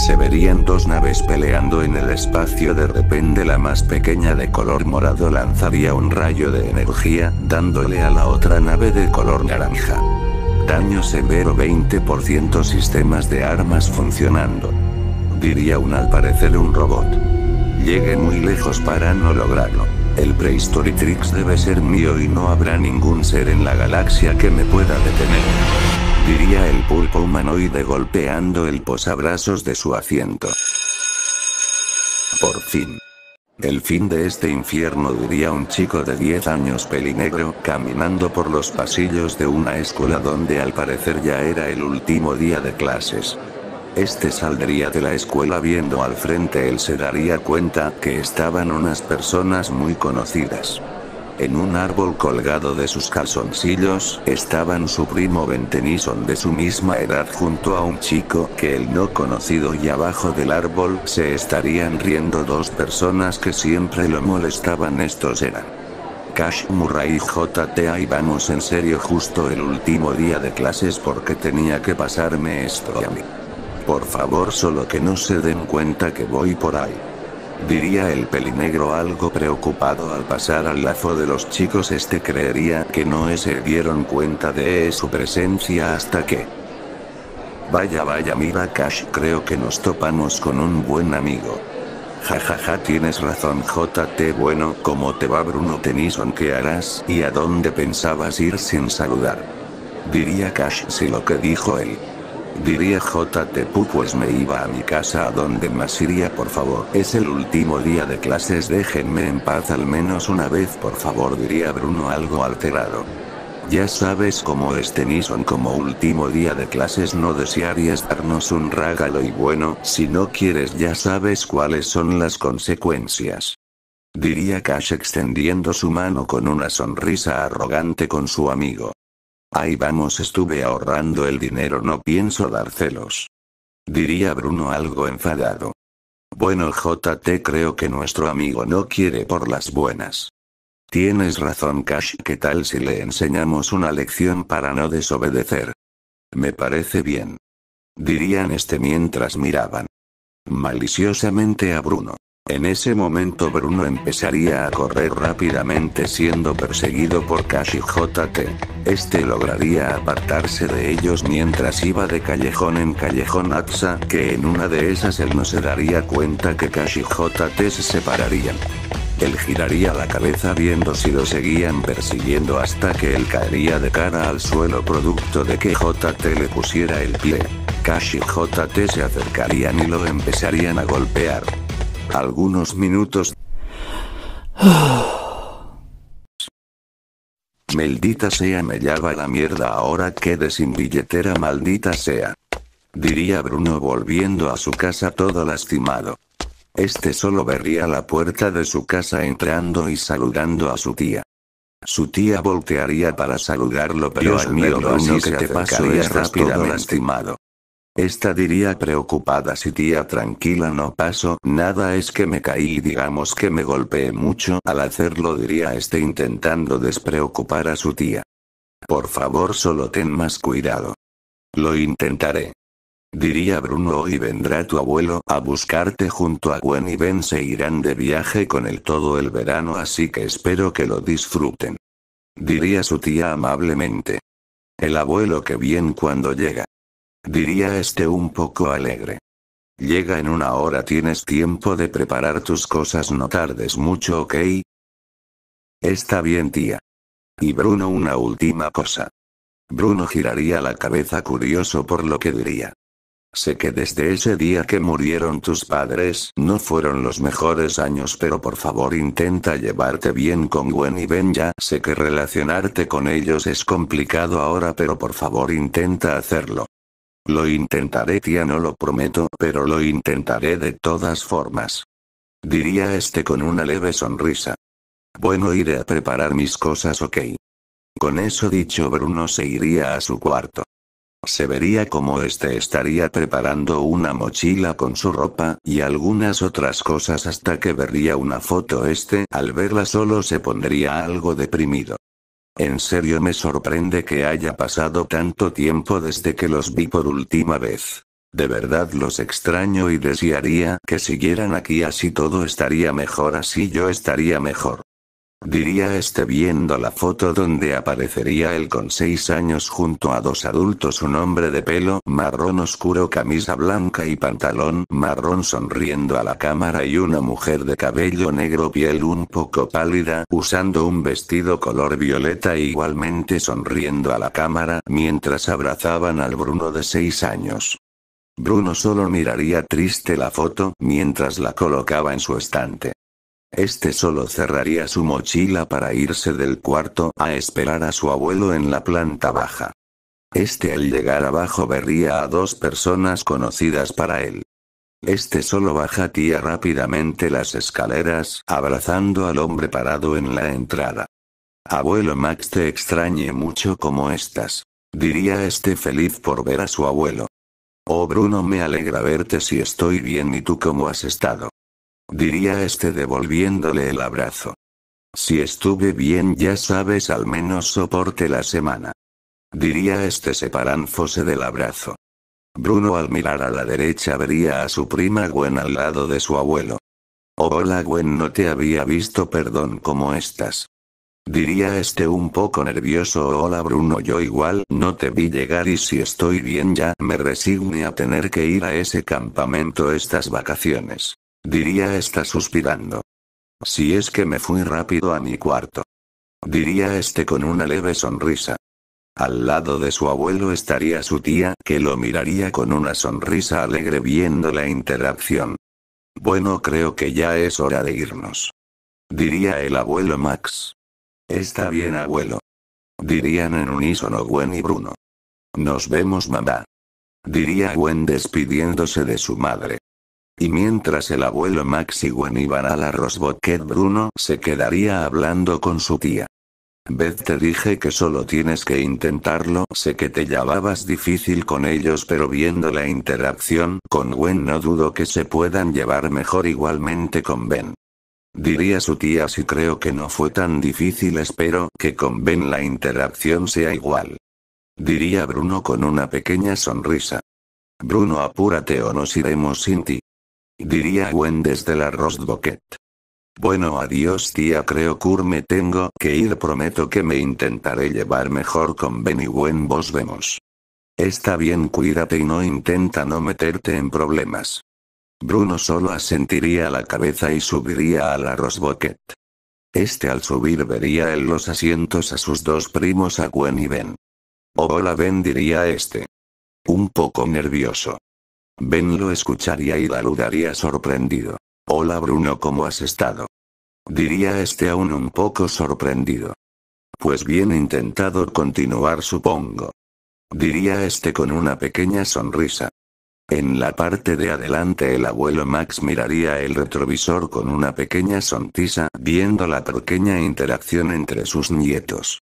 Se verían dos naves peleando en el espacio. De repente la más pequeña de color morado lanzaría un rayo de energía, dándole a la otra nave de color naranja. Daño severo 20%. Sistemas de armas funcionando. Diría al parecer un robot. Llegué muy lejos para no lograrlo. El Prehistoritrix debe ser mío y no habrá ningún ser en la galaxia que me pueda detener. Diría el pulpo humanoide golpeando el posabrazos de su asiento. Por fin. El fin de este infierno, diría un chico de 10 años pelinegro, caminando por los pasillos de una escuela donde al parecer ya era el último día de clases. Este saldría de la escuela viendo al frente. Él se daría cuenta que estaban unas personas muy conocidas. En un árbol colgado de sus calzoncillos, estaban su primo Ben Tennyson de su misma edad junto a un chico que él no conocido, y abajo del árbol se estarían riendo dos personas que siempre lo molestaban. Estos eran Cash Murray y JT. Ahí vamos, en serio, justo el último día de clases porque tenía que pasarme esto a mí. Por favor, solo que no se den cuenta que voy por ahí. Diría el pelinegro algo preocupado al pasar al lado de los chicos. Este creería que no se dieron cuenta de su presencia hasta que... Vaya, mira Cash, creo que nos topamos con un buen amigo. Jajaja, tienes razón JT. Bueno, ¿cómo te va Bruno Tennyson? ¿Qué harás y a dónde pensabas ir sin saludar? Diría Cash si lo que dijo él. Diría JT, pues me iba a mi casa. ¿A dónde más iría? Por favor, es el último día de clases, déjenme en paz al menos una vez por favor, diría Bruno algo alterado. Ya sabes cómo es Tennyson, como último día de clases no desearías darnos un regalo y bueno, si no quieres ya sabes cuáles son las consecuencias. Diría Cash extendiendo su mano con una sonrisa arrogante con su amigo. Ahí vamos, estuve ahorrando el dinero, no pienso dárselos. Diría Bruno algo enfadado. Bueno JT, creo que nuestro amigo no quiere por las buenas. Tienes razón Cash, ¿qué tal si le enseñamos una lección para no desobedecer? Me parece bien. Dirían mientras miraban maliciosamente a Bruno. En ese momento Bruno empezaría a correr rápidamente siendo perseguido por Cash y JT. Lograría apartarse de ellos mientras iba de callejón en callejón hasta que en una de esas él no se daría cuenta que Cash y JT se separarían. Él giraría la cabeza viendo si lo seguían persiguiendo hasta que él caería de cara al suelo producto de que JT le pusiera el pie. Cash y JT se acercarían y lo empezarían a golpear. Algunos minutos. Maldita sea, me lleva la mierda, ahora quedé sin billetera, maldita sea. Diría Bruno volviendo a su casa todo lastimado. Solo vería la puerta de su casa entrando y saludando a su tía. Su tía voltearía para saludarlo, pero Dios mío, Bruno, ¿qué te pasó? Estás todo lastimado. Diría preocupada, sí tía, tranquila, no pasó nada, es que me caí y digamos que me golpeé mucho al hacerlo, diría intentando despreocupar a su tía. Por favor, solo ten más cuidado. Lo intentaré. Diría Bruno, hoy vendrá tu abuelo a buscarte junto a Gwen y Ben, se irán de viaje con él todo el verano, así que espero que lo disfruten. Diría su tía amablemente. El abuelo, que bien cuando llega. Diría un poco alegre. Llega en una hora, tienes tiempo de preparar tus cosas, no tardes mucho, ¿ok? Está bien tía. Y Bruno, una última cosa. Bruno giraría la cabeza curioso por lo que diría. Sé que desde ese día que murieron tus padres no fueron los mejores años, pero por favor intenta llevarte bien con Gwen y Ben. Ya sé que relacionarte con ellos es complicado ahora, pero por favor intenta hacerlo. Lo intentaré tía, no lo prometo, pero lo intentaré de todas formas. Diría con una leve sonrisa. Bueno, iré a preparar mis cosas, ok. Con eso dicho, Bruno se iría a su cuarto. Se vería como estaría preparando una mochila con su ropa y algunas otras cosas hasta que vería una foto. Al verla solo se pondría algo deprimido. En serio me sorprende que haya pasado tanto tiempo desde que los vi por última vez. De verdad los extraño y desearía que siguieran aquí, así todo estaría mejor, así yo estaría mejor. Diría viendo la foto donde aparecería él con 6 años junto a 2 adultos, un hombre de pelo marrón oscuro, camisa blanca y pantalón marrón sonriendo a la cámara, y una mujer de cabello negro, piel un poco pálida, usando un vestido color violeta e igualmente sonriendo a la cámara mientras abrazaban al Bruno de 6 años. Bruno solo miraría triste la foto mientras la colocaba en su estante. Solo cerraría su mochila para irse del cuarto a esperar a su abuelo en la planta baja. Al llegar abajo vería a 2 personas conocidas para él. Solo bajaría rápidamente las escaleras, abrazando al hombre parado en la entrada. Abuelo Max, te extrañé mucho, ¿cómo estás? Diría feliz por ver a su abuelo. Oh Bruno, me alegra verte, si estoy bien, ¿y tú cómo has estado? Diría devolviéndole el abrazo. Si estuve bien, ya sabes, al menos soporte la semana. Diría separándose del abrazo. Bruno al mirar a la derecha vería a su prima Gwen al lado de su abuelo. Oh, hola Gwen, no te había visto, perdón, ¿cómo estás? Diría un poco nervioso. Oh, hola Bruno, yo igual, no te vi llegar y si estoy bien, ya me resigné a tener que ir a ese campamento estas vacaciones. Diría suspirando. Si es que me fui rápido a mi cuarto. Diría con una leve sonrisa. Al lado de su abuelo estaría su tía, que lo miraría con una sonrisa alegre viendo la interacción. Bueno, creo que ya es hora de irnos. Diría el abuelo Max. Está bien, abuelo. Dirían en unísono Gwen y Bruno. Nos vemos, mamá. Diría Gwen despidiéndose de su madre. Y mientras el abuelo Max y Gwen iban a la Rose Bucket, Bruno se quedaría hablando con su tía. Beth, te dije que solo tienes que intentarlo, sé que te llevabas difícil con ellos, pero viendo la interacción con Gwen no dudo que se puedan llevar mejor, igualmente con Ben. Diría su tía, sí, creo que no fue tan difícil, espero que con Ben la interacción sea igual. Diría Bruno con una pequeña sonrisa. Bruno, apúrate o nos iremos sin ti. Diría Gwen desde la Rose Bucket. Bueno, adiós tía, creo que me tengo que ir, prometo que me intentaré llevar mejor con Ben y Gwen, vos vemos. Está bien, cuídate y no intenta no meterte en problemas. Bruno solo asentiría la cabeza y subiría a la Rose Bucket. Al subir vería en los asientos a sus 2 primos, a Gwen y Ben. Oh, hola Ben, diría un poco nervioso. Ben lo escucharía y la saludaría sorprendido. Hola Bruno, ¿cómo has estado? Diría aún un poco sorprendido. Pues bien intentado continuar, supongo. Diría con una pequeña sonrisa. En la parte de adelante el abuelo Max miraría el retrovisor con una pequeña sonrisa, viendo la pequeña interacción entre sus nietos.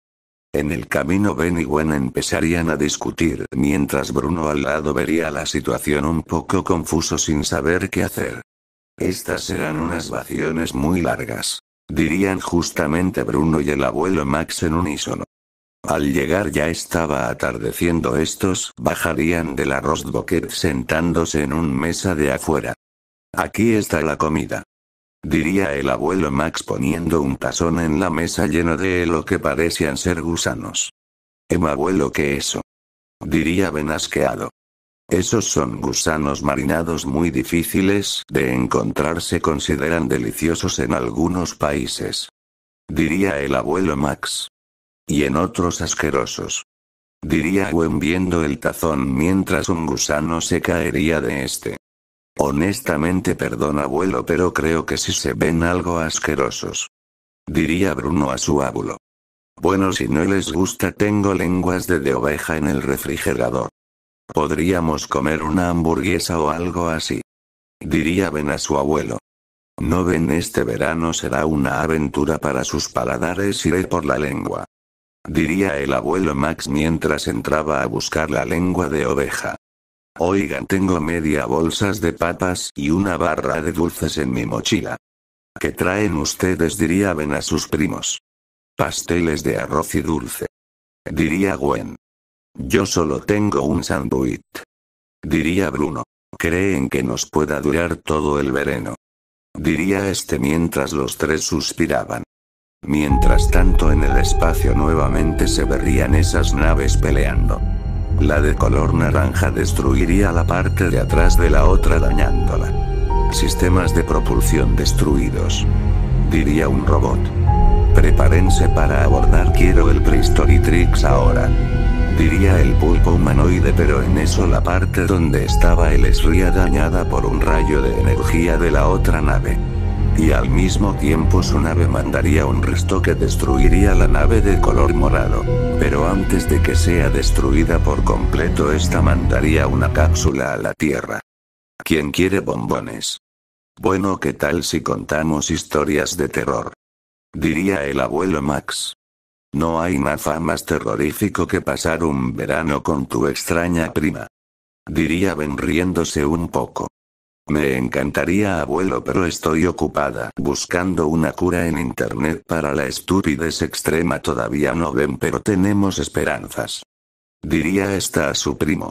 En el camino Ben y Gwen empezarían a discutir, mientras Bruno al lado vería la situación un poco confuso sin saber qué hacer. Estas serán unas vacaciones muy largas. Dirían justamente Bruno y el abuelo Max en unísono. Al llegar ya estaba atardeciendo, bajarían de la Rose Bucket sentándose en una mesa de afuera. Aquí está la comida. Diría el abuelo Max poniendo un tazón en la mesa lleno de lo que parecían ser gusanos. Abuelo, ¿qué es eso? Diría Ben asqueado. Esos son gusanos marinados muy difíciles de encontrar, se consideran deliciosos en algunos países. Diría el abuelo Max. Y en otros asquerosos. Diría Gwen viendo el tazón mientras un gusano se caería de Honestamente, perdón abuelo, pero creo que sí se ven algo asquerosos. Diría Bruno a su abuelo. Bueno, si no les gusta, tengo lenguas de oveja en el refrigerador. Podríamos comer una hamburguesa o algo así. Diría Ben a su abuelo. No ven, este verano será una aventura para sus paladares, iré por la lengua. Diría el abuelo Max mientras entraba a buscar la lengua de oveja. Oigan, tengo media bolsas de papas y una barra de dulces en mi mochila. ¿Qué traen ustedes? Diría Ben a sus primos. Pasteles de arroz y dulce. Diría Gwen. Yo solo tengo un sándwich. Diría Bruno. ¿Creen que nos pueda durar todo el verano? Diría este mientras los tres suspiraban. Mientras tanto en el espacio nuevamente se verían esas naves peleando. La de color naranja destruiría la parte de atrás de la otra dañándola. Sistemas de propulsión destruidos. Diría un robot. Prepárense para abordar, quiero el Prehistoritrix ahora. Diría el pulpo humanoide, pero en eso la parte donde estaba él sería dañada por un rayo de energía de la otra nave. Y al mismo tiempo su nave mandaría un resto que destruiría la nave de color morado. Pero antes de que sea destruida por completo, esta mandaría una cápsula a la Tierra. ¿Quién quiere bombones? Bueno, ¿qué tal si contamos historias de terror? Diría el abuelo Max. No hay nada más terrorífico que pasar un verano con tu extraña prima. Diría Ben riéndose un poco. Me encantaría, abuelo, pero estoy ocupada buscando una cura en internet para la estupidez extrema. Todavía no ven, pero tenemos esperanzas. Diría esta a su primo.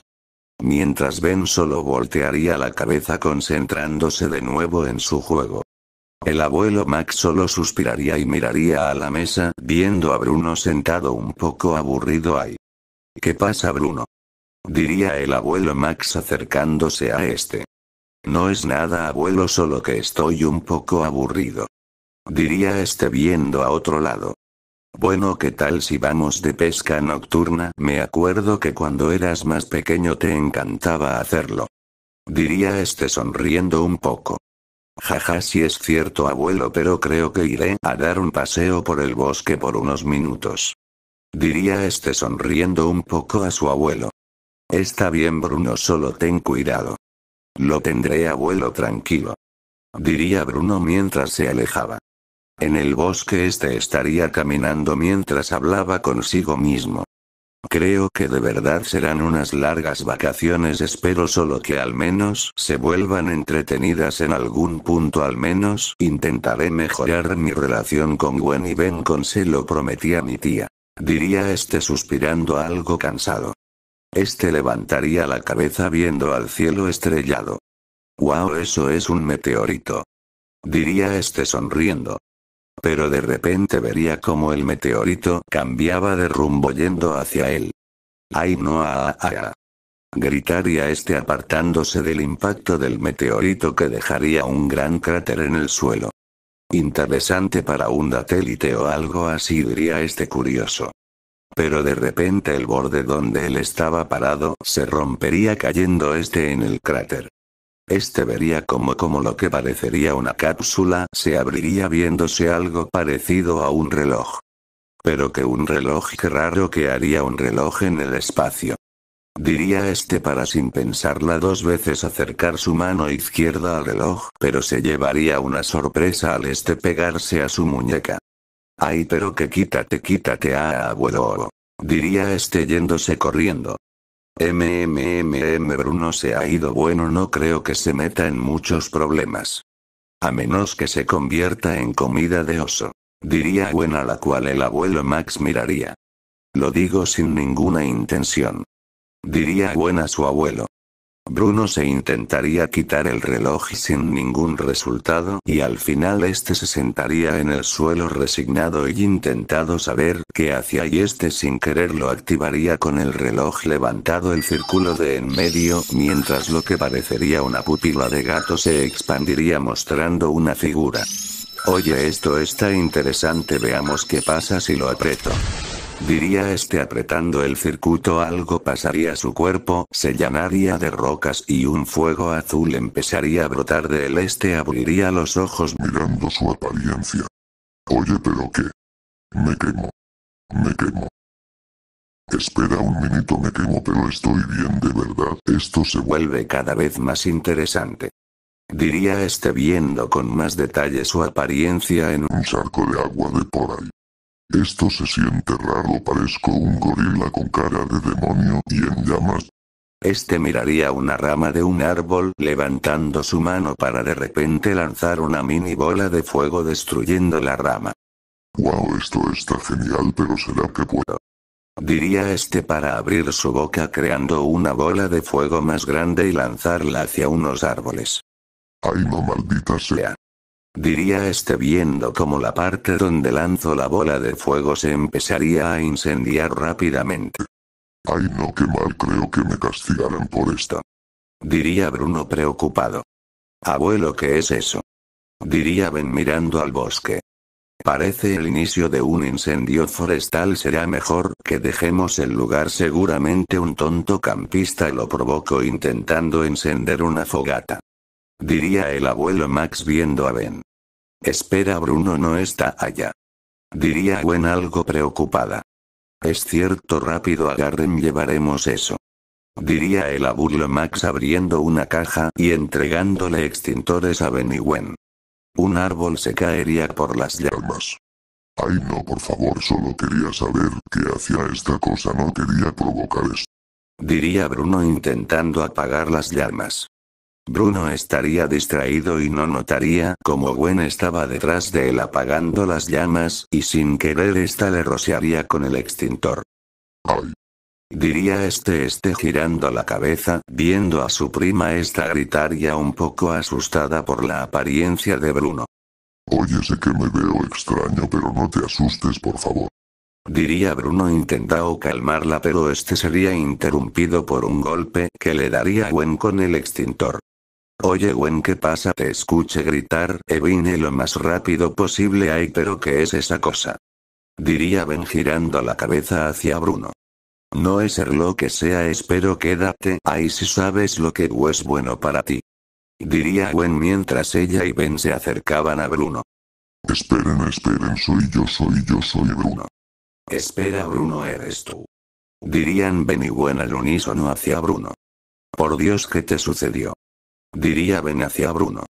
Mientras Ben solo voltearía la cabeza concentrándose de nuevo en su juego. El abuelo Max solo suspiraría y miraría a la mesa, viendo a Bruno sentado un poco aburrido ahí. ¿Qué pasa, Bruno? Diría el abuelo Max acercándose a este. No es nada, abuelo, solo que estoy un poco aburrido. Diría este viendo a otro lado. Bueno, ¿qué tal si vamos de pesca nocturna? Me acuerdo que cuando eras más pequeño te encantaba hacerlo. Diría este sonriendo un poco. Jaja, sí es cierto, abuelo, pero creo que iré a dar un paseo por el bosque por unos minutos. Diría este sonriendo un poco a su abuelo. Está bien, Bruno, solo ten cuidado. Lo tendré, abuelo, tranquilo. Diría Bruno mientras se alejaba. En el bosque estaría caminando mientras hablaba consigo mismo. Creo que de verdad serán unas largas vacaciones, espero solo que al menos se vuelvan entretenidas en algún punto, al menos intentaré mejorar mi relación con Gwen y Ben, se lo prometí a mi tía. Diría este suspirando algo cansado. Este levantaría la cabeza viendo al cielo estrellado. Wow, eso es un meteorito. Diría este sonriendo. Pero de repente vería como el meteorito cambiaba de rumbo yendo hacia él. ¡Ay no! Gritaría este apartándose del impacto del meteorito que dejaría un gran cráter en el suelo. Interesante para un satélite o algo así, diría este curioso. Pero de repente el borde donde él estaba parado se rompería cayendo en el cráter. Este vería como lo que parecería una cápsula se abriría viéndose algo parecido a un reloj. Pero que un reloj, qué raro, que haría un reloj en el espacio. Diría este para sin pensarla dos veces acercar su mano izquierda al reloj, pero se llevaría una sorpresa al pegarse a su muñeca. Ay, pero que quítate, abuelo. Diría este yéndose corriendo. Bruno se ha ido. Bueno, no creo que se meta en muchos problemas. A menos que se convierta en comida de oso. Diría Gwen, a la cual el abuelo Max miraría. Lo digo sin ninguna intención. Diría Gwen a su abuelo. Bruno se intentaría quitar el reloj sin ningún resultado y al final se sentaría en el suelo resignado y intentado saber qué hacía, y sin querer lo activaría con el reloj levantado el círculo de en medio, mientras lo que parecería una pupila de gato se expandiría mostrando una figura. Oye, esto está interesante, veamos qué pasa si lo aprieto. Diría apretando el circuito, algo pasaría a su cuerpo, se llenaría de rocas y un fuego azul empezaría a brotar de él. Abriría los ojos mirando su apariencia. Oye, ¿pero qué? Me quemo. Espera un minuto, me quemo, pero estoy bien de verdad. Esto se vuelve cada vez más interesante. Diría viendo con más detalle su apariencia en un charco de agua de por ahí. Esto se siente raro, parezco un gorila con cara de demonio y en llamas. Miraría una rama de un árbol levantando su mano para de repente lanzar una mini bola de fuego destruyendo la rama. Wow, esto está genial, pero ¿será que puedo? Diría este para abrir su boca creando una bola de fuego más grande y lanzarla hacia unos árboles. Ay no, maldita sea. Diría este viendo cómo la parte donde lanzó la bola de fuego se empezaría a incendiar rápidamente. Ay no, qué mal, creo que me castigarán por esto. Diría Bruno preocupado. Abuelo, ¿qué es eso? Diría Ben mirando al bosque. Parece el inicio de un incendio forestal. Será mejor que dejemos el lugar. Seguramente un tonto campista lo provocó intentando encender una fogata. Diría el abuelo Max viendo a Ben. Espera, Bruno no está allá. Diría Gwen algo preocupada. Es cierto, rápido agarren, llevaremos eso. Diría el abuelo Max abriendo una caja y entregándole extintores a Ben y Gwen. Un árbol se caería por las llamas. Ay no, por favor, solo quería saber qué hacía esta cosa, no quería provocar esto. Diría Bruno intentando apagar las llamas. Bruno estaría distraído y no notaría cómo Gwen estaba detrás de él apagando las llamas y sin querer esta le rociaría con el extintor. Ay. Diría este girando la cabeza, viendo a su prima esta gritar ya un poco asustada por la apariencia de Bruno. Oye, sé que me veo extraño, pero no te asustes, por favor. Diría Bruno intentando calmarla, pero sería interrumpido por un golpe que le daría a Gwen con el extintor. Oye Gwen, ¿qué pasa? Te escuché gritar, vine lo más rápido posible. Ay, pero ¿qué es esa cosa? Diría Ben girando la cabeza hacia Bruno. No es ser lo que sea, espero quédate ahí si sabes lo que es bueno para ti. Diría Gwen mientras ella y Ben se acercaban a Bruno. Esperen, soy yo, Bruno. Espera, Bruno, eres tú. Dirían Ben y Gwen al unísono hacia Bruno. Por Dios, ¿qué te sucedió? Diría Ben hacia Bruno.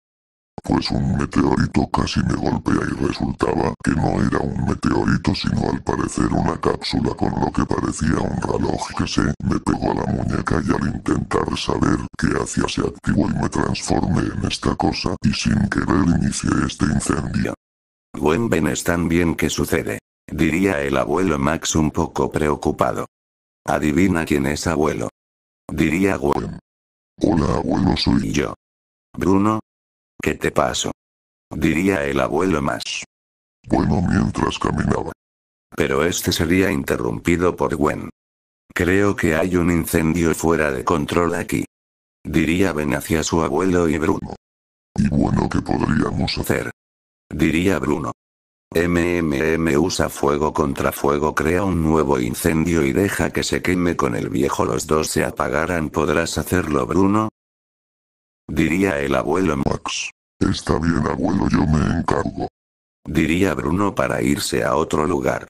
Pues un meteorito casi me golpea y resultaba que no era un meteorito sino al parecer una cápsula con lo que parecía un reloj que se me pegó a la muñeca y al intentar saber qué hacía se activó y me transformé en esta cosa y sin querer inicié este incendio. Gwen, Ben, ¿están bien? ¿Qué sucede? Diría el abuelo Max un poco preocupado. Adivina quién es abuelo. Diría Gwen. Hola abuelo, soy yo. Bruno. ¿Qué te pasó? Diría el abuelo Max. Bueno, mientras caminaba. Pero sería interrumpido por Gwen. Creo que hay un incendio fuera de control aquí. Diría Ben hacia su abuelo y Bruno. ¿Y bueno, qué podríamos hacer? Diría Bruno. Usa fuego contra fuego, crea un nuevo incendio y deja que se queme con el viejo. Los dos se apagarán. ¿Podrás hacerlo, Bruno? Diría el abuelo Max. Está bien abuelo, yo me encargo. Diría Bruno para irse a otro lugar.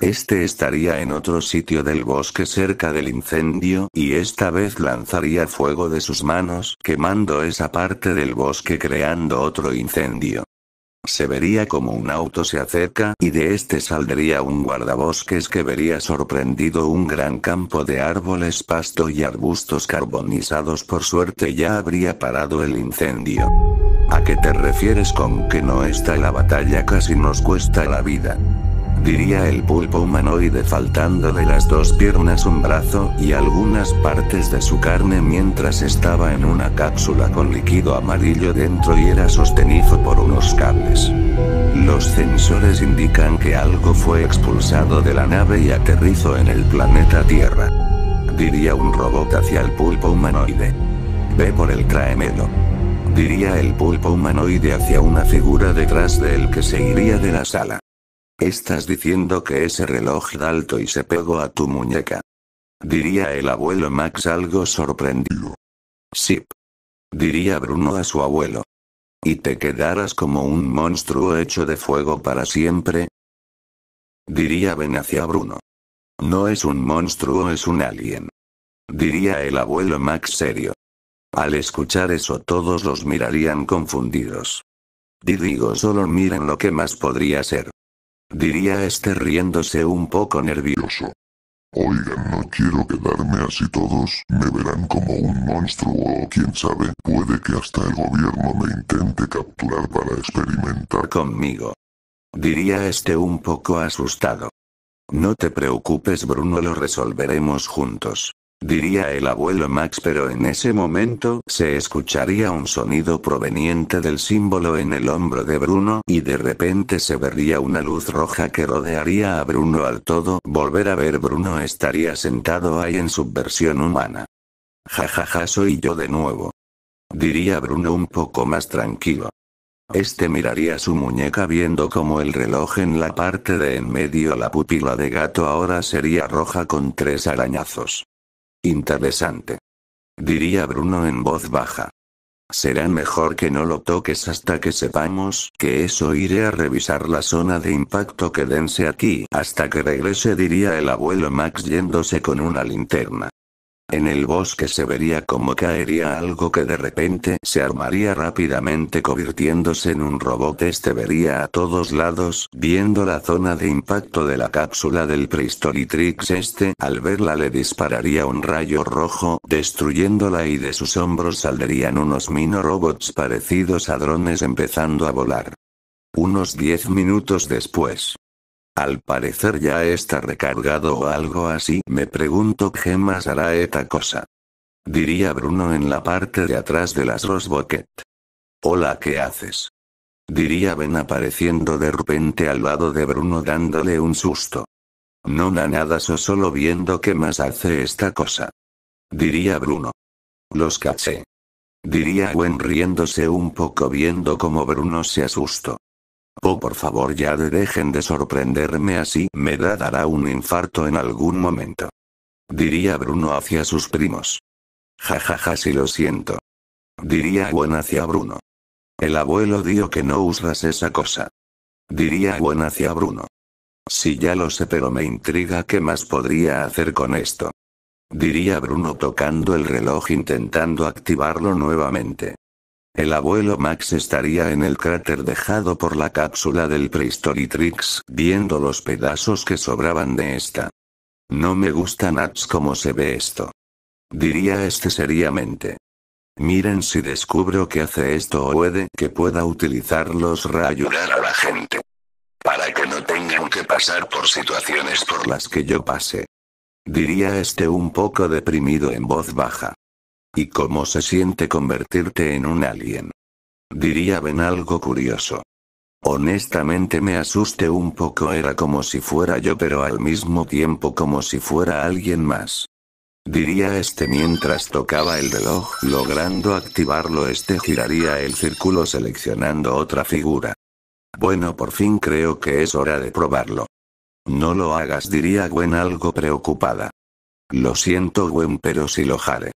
Estaría en otro sitio del bosque cerca del incendio y esta vez lanzaría fuego de sus manos, quemando esa parte del bosque creando otro incendio. Se vería como un auto se acerca y de saldría un guardabosques que vería sorprendido un gran campo de árboles, pasto y arbustos carbonizados. Por suerte ya habría parado el incendio. ¿A qué te refieres con que no está la batalla? Casi nos cuesta la vida. Diría el pulpo humanoide faltándole las dos piernas, un brazo y algunas partes de su carne mientras estaba en una cápsula con líquido amarillo dentro y era sostenido por unos cables. Los sensores indican que algo fue expulsado de la nave y aterrizó en el planeta Tierra. Diría un robot hacia el pulpo humanoide. Ve por él, tráemelo. Diría el pulpo humanoide hacia una figura detrás de él que se iría de la sala. Estás diciendo que ese reloj da alto y se pegó a tu muñeca. Diría el abuelo Max algo sorprendido. Sí. Diría Bruno a su abuelo. ¿Y te quedarás como un monstruo hecho de fuego para siempre? Diría Ben hacia Bruno. No es un monstruo, es un alien. Diría el abuelo Max serio. Al escuchar eso todos los mirarían confundidos. Digo, solo miren lo que más podría ser. Diría riéndose un poco nervioso. Oigan, no quiero quedarme así, todos me verán como un monstruo o quién sabe, puede que hasta el gobierno me intente capturar para experimentar conmigo. Diría un poco asustado. No te preocupes Bruno, lo resolveremos juntos. Diría el abuelo Max, pero en ese momento se escucharía un sonido proveniente del símbolo en el hombro de Bruno y de repente se vería una luz roja que rodearía a Bruno al todo. Volver a ver Bruno estaría sentado ahí en su versión humana. Jajaja, soy yo de nuevo. Diría Bruno un poco más tranquilo. Miraría su muñeca viendo como el reloj en la parte de en medio, la pupila de gato ahora sería roja con 3 arañazos. Interesante. Diría Bruno en voz baja. Será mejor que no lo toques hasta que sepamos que eso. Iré a revisar la zona de impacto, quédense aquí hasta que regrese, diría el abuelo Max yéndose con una linterna. En el bosque se vería como caería algo que de repente se armaría rápidamente convirtiéndose en un robot. Vería a todos lados, viendo la zona de impacto de la cápsula del Prehistoritrix. Al verla le dispararía un rayo rojo, destruyéndola, y de sus hombros saldrían unos minorobots parecidos a drones empezando a volar. Unos 10 minutos después. Al parecer ya está recargado o algo así. Me pregunto qué más hará esta cosa. Diría Bruno en la parte de atrás de las Rosbocket. Hola, ¿qué haces? Diría Ben apareciendo de repente al lado de Bruno dándole un susto. No nada, solo viendo qué más hace esta cosa. Diría Bruno. Los caché. Diría Gwen riéndose un poco viendo cómo Bruno se asustó. Oh, por favor, ya dejen de sorprenderme así, me dará un infarto en algún momento. Diría Bruno hacia sus primos. Jajaja, sí lo siento. Diría Gwen hacia Bruno. El abuelo dijo que no usas esa cosa. Diría Gwen hacia Bruno. Sí, ya lo sé, pero me intriga qué más podría hacer con esto. Diría Bruno tocando el reloj intentando activarlo nuevamente. El abuelo Max estaría en el cráter dejado por la cápsula del Prehistoritrix, viendo los pedazos que sobraban de esta. No me gusta Nats cómo se ve esto. Diría seriamente. Miren si descubro que hace esto, o puede que pueda utilizarlos para ayudar a la gente. Para que no tengan que pasar por situaciones por las que yo pasé. Diría un poco deprimido en voz baja. ¿Y cómo se siente convertirte en un alien? Diría Ben algo curioso. Honestamente me asusté un poco, era como si fuera yo pero al mismo tiempo como si fuera alguien más. Diría mientras tocaba el reloj, logrando activarlo. Giraría el círculo seleccionando otra figura. Bueno, por fin creo que es hora de probarlo. No lo hagas, diría Gwen algo preocupada. Lo siento Gwen, pero sí lo haré.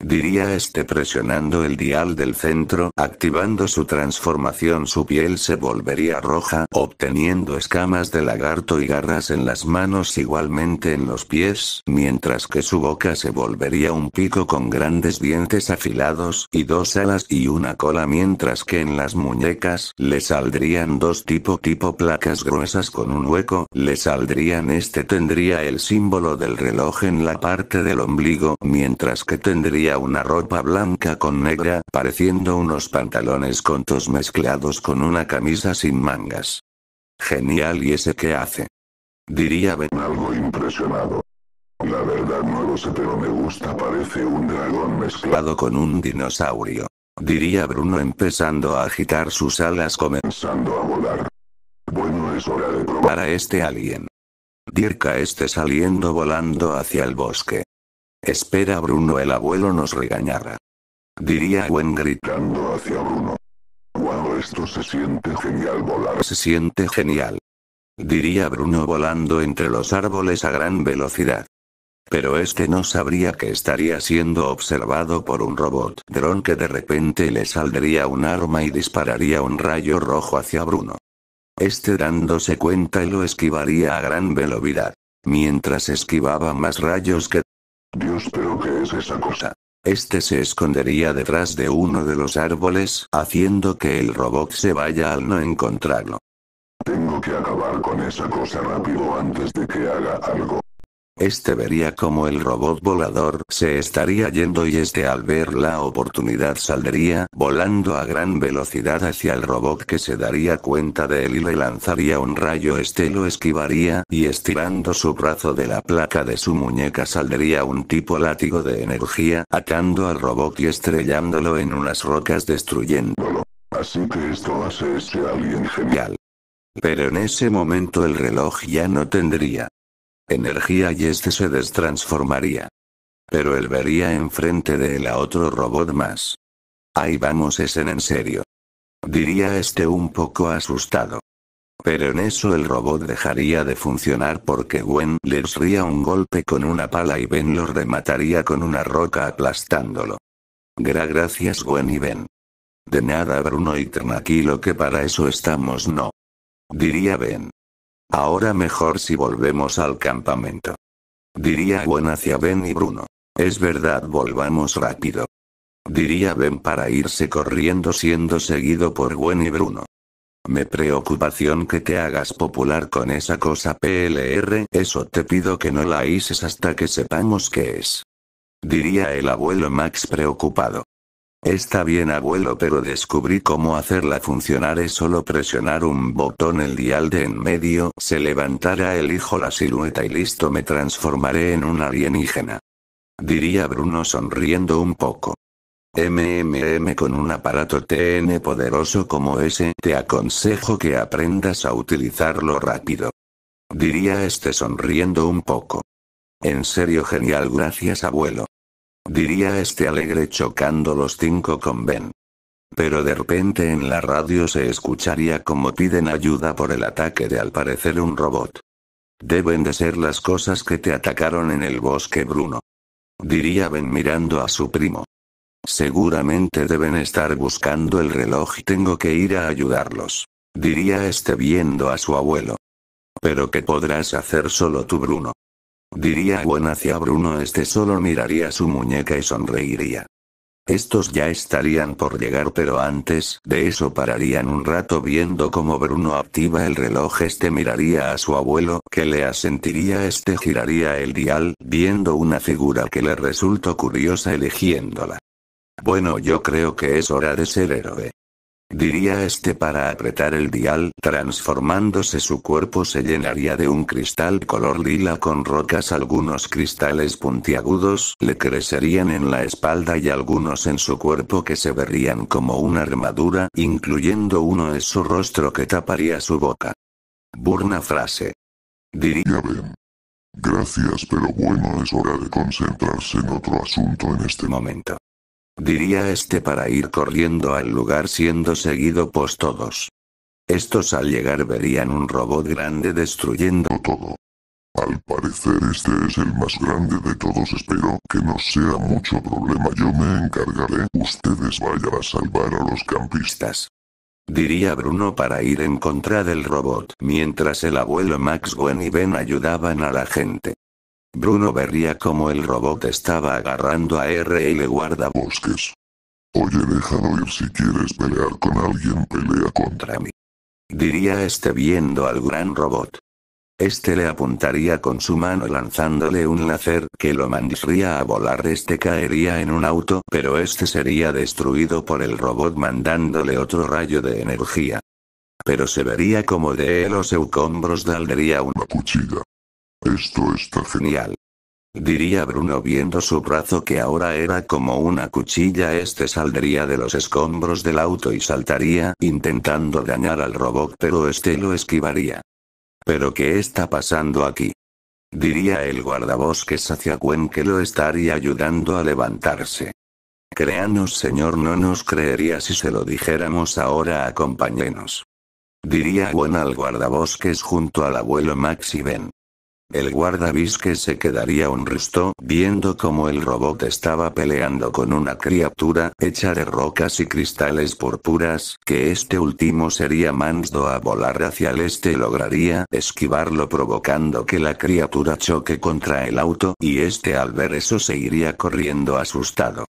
Diría presionando el dial del centro, activando su transformación. Su piel se volvería roja, obteniendo escamas de lagarto y garras en las manos, igualmente en los pies, mientras que su boca se volvería un pico con grandes dientes afilados y 2 alas y una cola, mientras que en las muñecas le saldrían 2 tipo placas gruesas con un hueco. Le saldrían tendría el símbolo del reloj en la parte del ombligo, mientras que tendría una ropa blanca con negra, pareciendo unos pantalones cortos mezclados con una camisa sin mangas. Genial, ¿y qué hace? Diría Ben algo impresionado. La verdad no lo sé, pero me gusta, parece un dragón mezclado con un dinosaurio. Diría Bruno empezando a agitar sus alas comenzando a volar. Bueno, es hora de probar a alien. Dirka saliendo volando hacia el bosque. Espera Bruno, el abuelo nos regañará. Diría Gwen gritando hacia Bruno. Wow, esto se siente genial volar. Se siente genial. Diría Bruno volando entre los árboles a gran velocidad. Pero no sabría que estaría siendo observado por un robot dron que de repente le saldría un arma y dispararía un rayo rojo hacia Bruno. Dándose cuenta lo esquivaría a gran velocidad. Mientras esquivaba más rayos que... Dios, pero ¿qué es esa cosa? Se escondería detrás de uno de los árboles, haciendo que el robot se vaya al no encontrarlo. Tengo que acabar con esa cosa rápido antes de que haga algo. Este vería como el robot volador se estaría yendo y este al ver la oportunidad saldría volando a gran velocidad hacia el robot que se daría cuenta de él y le lanzaría un rayo. Este lo esquivaría y estirando su brazo de la placa de su muñeca saldría un tipo látigo de energía atando al robot y estrellándolo en unas rocas destruyéndolo. Así que esto hace ese alien genial. Pero en ese momento el reloj ya no tendría energía y este se destransformaría. Pero él vería enfrente de él a otro robot más. Ahí vamos, ¿es en serio?, diría este un poco asustado. Pero en eso el robot dejaría de funcionar porque Gwen le daría un golpe con una pala y Ben lo remataría con una roca aplastándolo. Gracias Gwen y Ben. De nada Bruno, y tranquilo que para eso estamos, ¿no?, diría Ben. Ahora mejor si volvemos al campamento, diría Gwen hacia Ben y Bruno. Es verdad, volvamos rápido, diría Ben para irse corriendo siendo seguido por Gwen y Bruno. Me preocupación que te hagas popular con esa cosa PLR, eso te pido que no la hices hasta que sepamos qué es, diría el abuelo Max preocupado. Está bien abuelo, pero descubrí cómo hacerla funcionar, es solo presionar un botón, el dial de en medio, se levantará, elijo la silueta y listo, me transformaré en un alienígena, diría Bruno sonriendo un poco. Con un aparato TN poderoso como ese, te aconsejo que aprendas a utilizarlo rápido, diría este sonriendo un poco. En serio, genial, gracias abuelo, diría este alegre chocando los 5 con Ben. Pero de repente en la radio se escucharía como piden ayuda por el ataque de al parecer un robot. Deben de ser las cosas que te atacaron en el bosque, Bruno, diría Ben mirando a su primo. Seguramente deben estar buscando el reloj y tengo que ir a ayudarlos, diría este viendo a su abuelo. Pero ¿qué podrás hacer solo tú, Bruno?, diría Gwen hacia Bruno. Este solo miraría su muñeca y sonreiría. Estos ya estarían por llegar, pero antes de eso pararían un rato viendo cómo Bruno activa el reloj. Este miraría a su abuelo, que le asentiría. Este giraría el dial, viendo una figura que le resultó curiosa eligiéndola. Bueno, yo creo que es hora de ser héroe, diría este para apretar el dial. Transformándose su cuerpo se llenaría de un cristal color lila con rocas. Algunos cristales puntiagudos le crecerían en la espalda y algunos en su cuerpo que se verían como una armadura, incluyendo uno en su rostro que taparía su boca. Burna frase, diría Ben. Gracias, pero bueno, es hora de concentrarse en otro asunto en este momento, diría este para ir corriendo al lugar siendo seguido por todos. Estos al llegar verían un robot grande destruyendo todo. Al parecer este es el más grande de todos, espero que no sea mucho problema, yo me encargaré, ustedes vayan a salvar a los campistas, diría Bruno para ir en contra del robot, mientras el abuelo Max, Gwen y Ben ayudaban a la gente. Bruno vería como el robot estaba agarrando a R.L. guardabosques. Oye, déjalo ir, si quieres pelear con alguien, pelea contra mí, diría este viendo al gran robot. Este le apuntaría con su mano lanzándole un láser que lo mandaría a volar. Este caería en un auto, pero este sería destruido por el robot mandándole otro rayo de energía. Pero se vería como de los escombros saldría una cuchilla. Esto está genial, diría Bruno viendo su brazo que ahora era como una cuchilla. Este saldría de los escombros del auto y saltaría intentando dañar al robot, pero este lo esquivaría. ¿Pero qué está pasando aquí?, diría el guardabosques hacia Gwen, que lo estaría ayudando a levantarse. Créanos señor, no nos creería si se lo dijéramos, ahora acompáñenos, diría Gwen al guardabosques junto al abuelo Max y Ben. El guardabosques se quedaría un rato viendo cómo el robot estaba peleando con una criatura hecha de rocas y cristales púrpuras, que este último sería mandado a volar hacia el este y lograría esquivarlo provocando que la criatura choque contra el auto, y este al ver eso se iría corriendo asustado.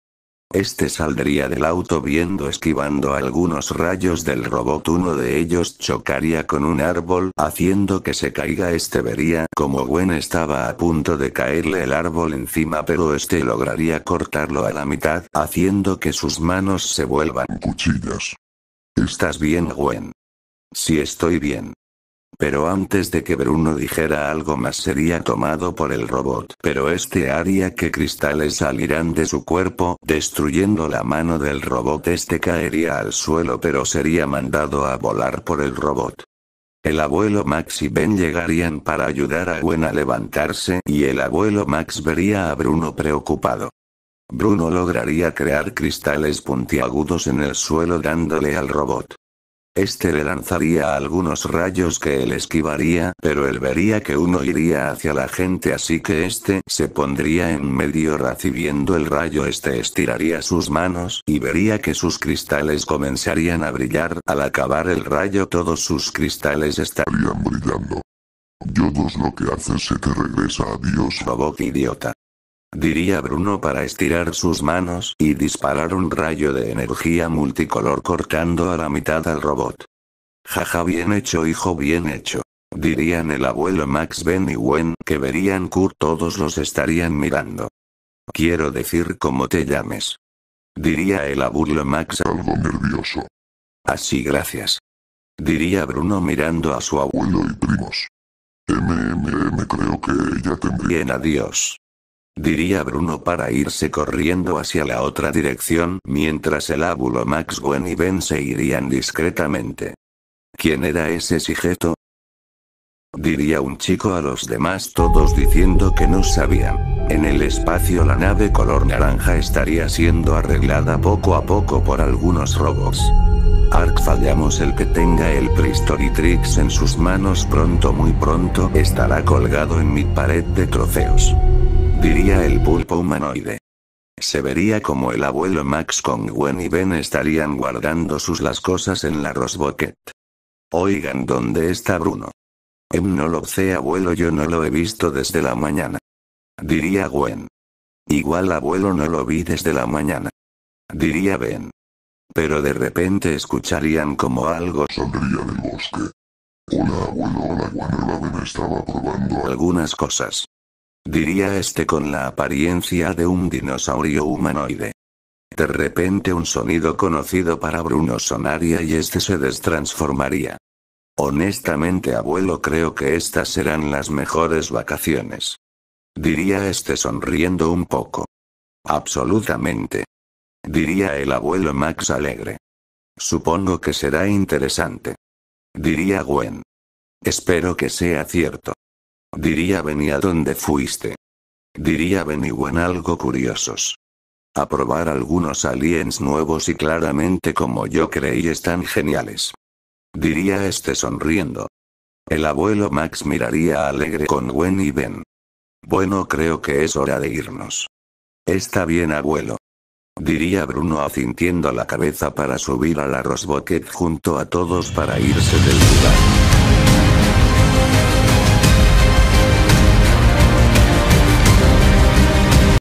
Este saldría del auto viendo esquivando algunos rayos del robot. Uno de ellos chocaría con un árbol haciendo que se caiga. Este vería como Gwen estaba a punto de caerle el árbol encima, pero este lograría cortarlo a la mitad haciendo que sus manos se vuelvan cuchillas. ¿Estás bien, Gwen? Sí, estoy bien. Pero antes de que Bruno dijera algo más sería tomado por el robot. Pero este haría que cristales salirán de su cuerpo, destruyendo la mano del robot. Este caería al suelo pero sería mandado a volar por el robot. El abuelo Max y Ben llegarían para ayudar a Gwen a levantarse y el abuelo Max vería a Bruno preocupado. Bruno lograría crear cristales puntiagudos en el suelo dándole al robot. Este le lanzaría algunos rayos que él esquivaría, pero él vería que uno iría hacia la gente, así que este se pondría en medio recibiendo el rayo. Este estiraría sus manos y vería que sus cristales comenzarían a brillar. Al acabar el rayo todos sus cristales estarían brillando. Yodos, lo que hace se te regresa a Dios. Robot idiota. Diría Bruno para estirar sus manos y disparar un rayo de energía multicolor cortando a la mitad al robot. Jaja, bien hecho hijo, bien hecho. Dirían el abuelo Max, Ben y Gwen, que verían Kurt. Todos los estarían mirando. Quiero decir cómo te llames. Diría el abuelo Max. Algo nervioso. Así, gracias. Diría Bruno mirando a su abuelo y primos. Creo que ella tendría. Bien, adiós. Diría Bruno para irse corriendo hacia la otra dirección, mientras el abuelo Max, Gwen y Ben se irían discretamente. ¿Quién era ese sujeto? Diría un chico a los demás, todos diciendo que no sabían. En el espacio la nave color naranja estaría siendo arreglada poco a poco por algunos robots. Ark, fallamos. El que tenga el Prehistoritrix en sus manos pronto, muy pronto, estará colgado en mi pared de trofeos. Diría el pulpo humanoide. Se vería como el abuelo Max con Gwen y Ben estarían guardando las cosas en la Rosbucket. Oigan, ¿dónde está Bruno? No lo sé, abuelo, yo no lo he visto desde la mañana. Diría Gwen. Igual, abuelo, no lo vi desde la mañana. Diría Ben. Pero de repente escucharían como algo saldría del bosque. Hola, abuelo, hola, Gwen. Ben estaba probando algunas cosas. Diría este con la apariencia de un dinosaurio humanoide. De repente un sonido conocido para Bruno sonaría y este se destransformaría. Honestamente, abuelo, creo que estas serán las mejores vacaciones. Diría este sonriendo un poco. Absolutamente. Diría el abuelo Max alegre. Supongo que será interesante. Diría Gwen. Espero que sea cierto. Diría Ben, ¿y a dónde fuiste? Diría Ben y Gwen algo curiosos. A probar algunos aliens nuevos y claramente como yo creí están geniales. Diría este sonriendo. El abuelo Max miraría alegre con Gwen y Ben. Bueno, creo que es hora de irnos. Está bien, abuelo. Diría Bruno asintiendo la cabeza para subir a la Rosbucket junto a todos para irse del lugar.